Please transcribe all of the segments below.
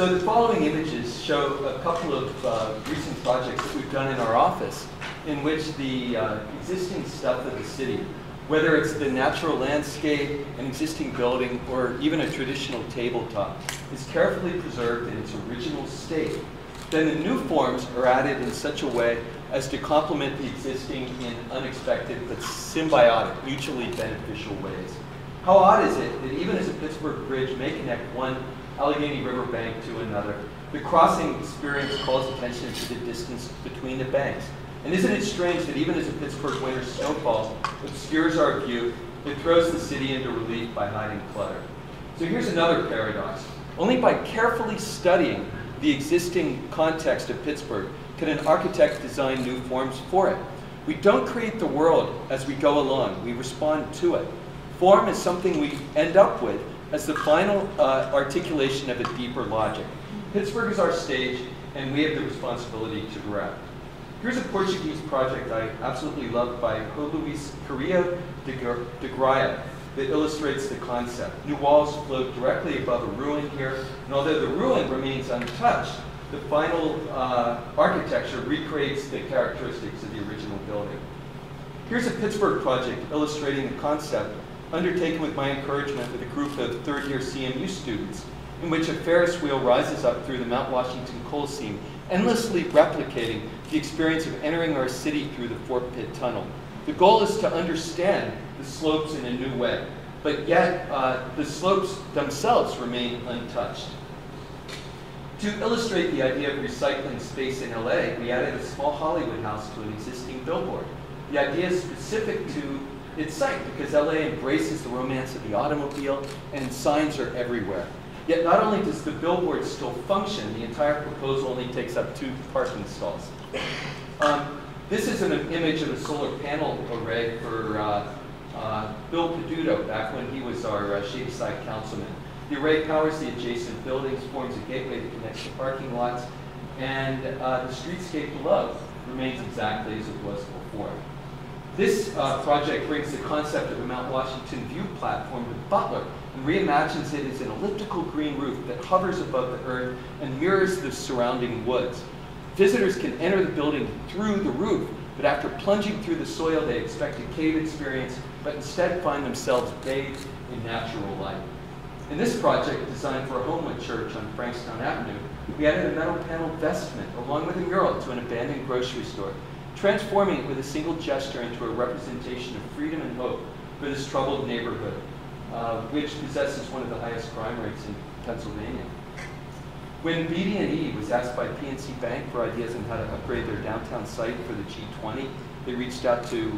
So the following images show a couple of recent projects that we've done in our office in which the existing stuff of the city, whether it's the natural landscape, an existing building, or even a traditional tabletop, is carefully preserved in its original state. Then the new forms are added in such a way as to complement the existing in unexpected but symbiotic, mutually beneficial ways. How odd is it that even as a Pittsburgh bridge may connect one Allegheny River bank to another, the crossing experience calls attention to the distance between the banks. And isn't it strange that even as a Pittsburgh winter snowfall obscures our view, it throws the city into relief by hiding clutter. So here's another paradox. Only by carefully studying the existing context of Pittsburgh can an architect design new forms for it. We don't create the world as we go along, we respond to it. Form is something we end up with as the final articulation of a deeper logic. Pittsburgh is our stage, and we have the responsibility to direct. Here's a Portuguese project I absolutely love by Luis Carrillo de Graia that illustrates the concept. New walls float directly above a ruin here, and although the ruin remains untouched, the final architecture recreates the characteristics of the original building. Here's a Pittsburgh project illustrating the concept undertaken with my encouragement with a group of third-year CMU students, in which a Ferris wheel rises up through the Mount Washington coal seam, endlessly replicating the experience of entering our city through the Fort Pitt Tunnel. The goal is to understand the slopes in a new way, but yet the slopes themselves remain untouched. To illustrate the idea of recycling space in LA, we added a small Hollywood house to an existing billboard. The idea is specific to its site because LA embraces the romance of the automobile and signs are everywhere. Yet not only does the billboard still function, the entire proposal only takes up 2 parking stalls. This is an image of a solar panel array for Bill Peduto back when he was our Shadyside councilman. The array powers the adjacent buildings, forms a gateway that connects the parking lots, and the streetscape below remains exactly as it was before. This project brings the concept of a Mount Washington view platform to Butler and reimagines it as an elliptical green roof that hovers above the earth and mirrors the surrounding woods. Visitors can enter the building through the roof, but after plunging through the soil, they expect a cave experience, but instead find themselves bathed in natural light. In this project, designed for a Homewood church on Frankstown Avenue, we added a metal panel vestment along with a mural to an abandoned grocery store, transforming it with a single gesture into a representation of freedom and hope for this troubled neighborhood, which possesses one of the highest crime rates in Pennsylvania. When BD&E was asked by PNC Bank for ideas on how to upgrade their downtown site for the G20, they reached out to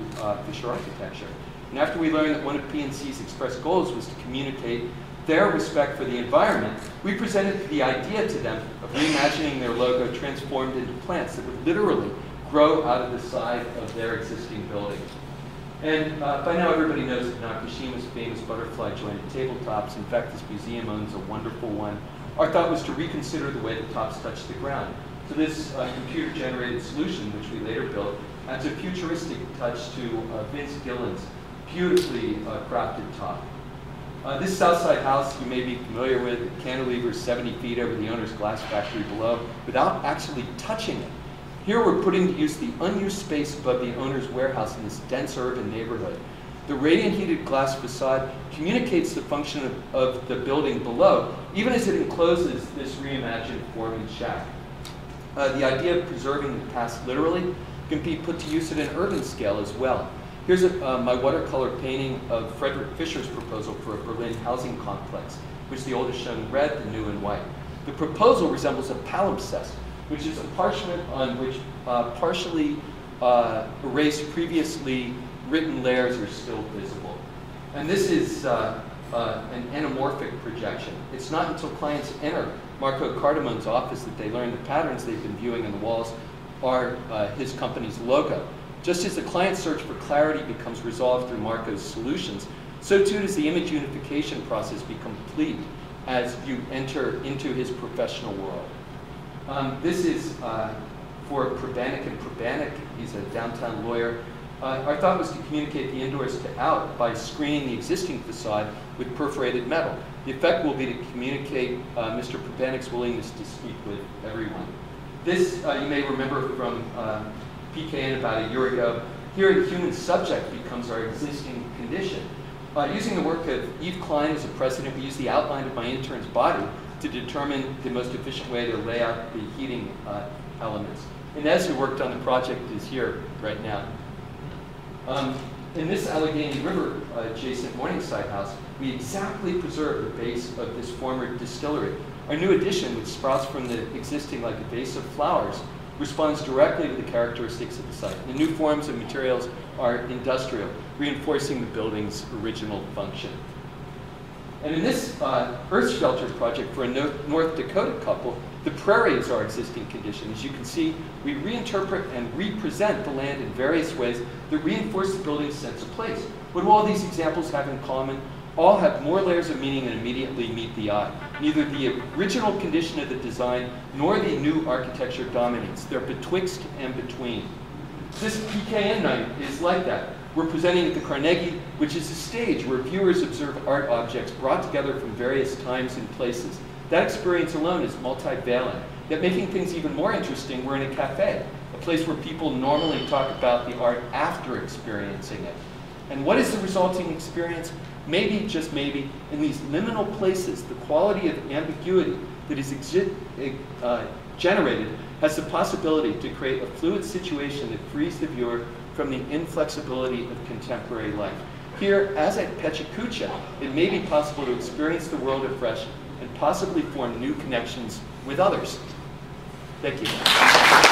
Fisher Architecture. And after we learned that one of PNC's express goals was to communicate their respect for the environment, we presented the idea to them of reimagining their logo transformed into plants that would literally grow out of the side of their existing building. And by now everybody knows that Nakashima's famous butterfly jointed tabletops. In fact, this museum owns a wonderful one. Our thought was to reconsider the way the tops touch the ground. So this computer-generated solution, which we later built, adds a futuristic touch to Vince Gillen's beautifully crafted top. This Southside house you may be familiar with, cantilevers 70 feet over the owner's glass factory below, without actually touching it. Here we're putting to use the unused space above the owner's warehouse in this dense urban neighborhood. The radiant heated glass facade communicates the function of the building below, even as it encloses this reimagined form and shack. The idea of preserving the past literally can be put to use at an urban scale as well. Here's my watercolor painting of Frederick Fisher's proposal for a Berlin housing complex, which the old is shown in red, the new in white. The proposal resembles a palimpsest, which is a parchment on which partially erased previously written layers are still visible. And this is an anamorphic projection. It's not until clients enter Marco Cardamone's office that they learn the patterns they've been viewing on the walls are his company's logo. Just as the client search for clarity becomes resolved through Marco's solutions, so too does the image unification process be complete as you enter into his professional world. This is for Probanik and Probanik. He's a downtown lawyer Our thought was to communicate the indoors to out by screening the existing facade with perforated metal. The effect will be to communicate Mr. Propanic's willingness to speak with everyone. This, you may remember from PKN about a year ago. Here, the human subject becomes our existing condition. Using the work of Yves Klein as a precedent, we used the outline of my intern's body to determine the most efficient way to lay out the heating elements. Inez, who worked on the project, is here right now. In this Allegheny River adjacent Morningside house, we exactly preserved the base of this former distillery. Our new addition, which sprouts from the existing like a vase of flowers, responds directly to the characteristics of the site. The new forms and materials are industrial, reinforcing the building's original function. And in this earth shelter project for a North Dakota couple, the prairie is our existing condition. As you can see, we reinterpret and represent the land in various ways that reinforce the building's sense of place. What do all these examples have in common? All have more layers of meaning than immediately meet the eye. Neither the original condition of the design nor the new architecture dominates. They're betwixt and between. This PKN night is like that. We're presenting at the Carnegie, which is a stage where viewers observe art objects brought together from various times and places. That experience alone is multivalent. Yet making things even more interesting, we're in a cafe, a place where people normally talk about the art after experiencing it. And what is the resulting experience? Maybe, just maybe, in these liminal places, the quality of ambiguity that is generated has the possibility to create a fluid situation that frees the viewer from the inflexibility of contemporary life. Here, as at Pechacucha, it may be possible to experience the world afresh and possibly form new connections with others. Thank you.